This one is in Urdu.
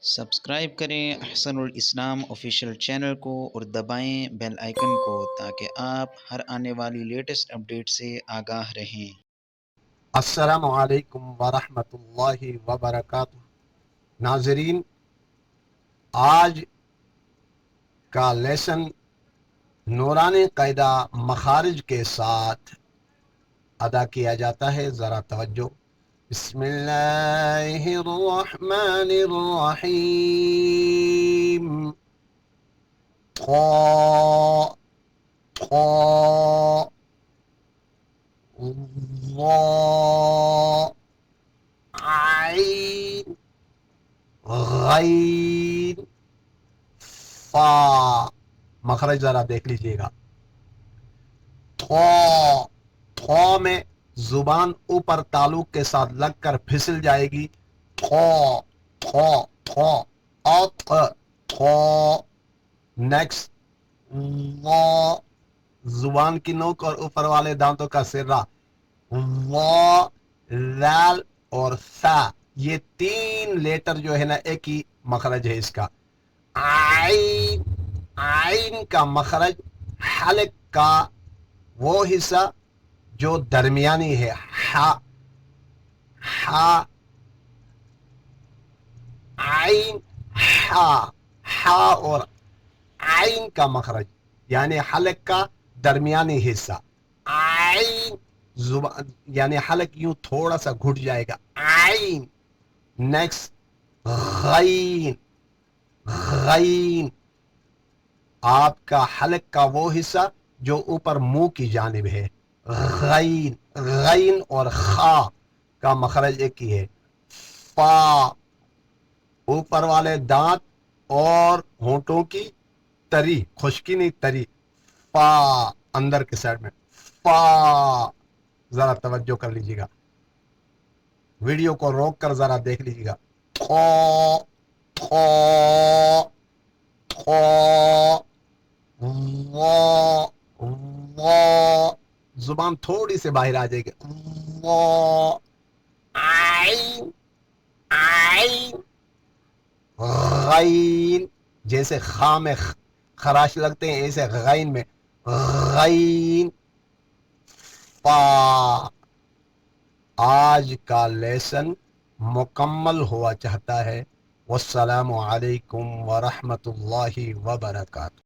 سبسکرائب کریں احسن الاسلام آفیشیل چینل کو اور دبائیں بیل آئیکن کو تاکہ آپ ہر آنے والی لیٹسٹ اپڈیٹ سے آگاہ رہیں۔ السلام علیکم ورحمۃ اللہ وبرکاتہ۔ ناظرین، آج کا لیسن نورانی قاعدہ مخارج کے ساتھ ادا کیا جاتا ہے، ذرا توجہ۔ بسم اللہ الرحمن الرحیم۔ قا قا ضا عین غین فا۔ مخرج ذرا دیکھ لیجئے گا۔ تھو میں زبان اوپر تعلق کے ساتھ لگ کر پھسل جائے گی۔ تھو تھو تھو تھو۔ نیکسٹ زبان کی نوک اور اوپر والے دانتوں کا سرا۔ ذال اور ثا، یہ تین لیٹر جو ہے نا ایک ہی مخرج ہے اس کا۔ عین، عین کا مخرج حلق کا وہ حصہ جو درمیانی ہے۔ ہا ہا عین ہا، ہا اور عین کا مخرج یعنی حلق کا درمیانی حصہ۔ عین زبان یعنی حلق یوں تھوڑا سا گھٹ جائے گا۔ عین۔ نیکسٹ غین، غین آپ کا حلق کا وہ حصہ جو اوپر منہ کی جانب ہے۔ غین، غین اور خا کا مخرج ایک ہی ہے۔ فا، اوپر والے دانت اور ہونٹوں کی تری، خشکی نہیں تری، فا اندر کے سائڈ میں۔ فا، ذرا توجہ کر لیجیے گا، ویڈیو کو روک کر ذرا دیکھ لیجیے گا۔ تھو تھو تھو، زبان تھوڑی سے باہر آ جائے گی۔ عین عین غین، جیسے خا میں خراش لگتے ہیں ایسے غین میں غین فا۔ آج کا لیسن مکمل ہوا چاہتا ہے۔ والسلام علیکم ورحمۃ اللہ وبرکاتہ۔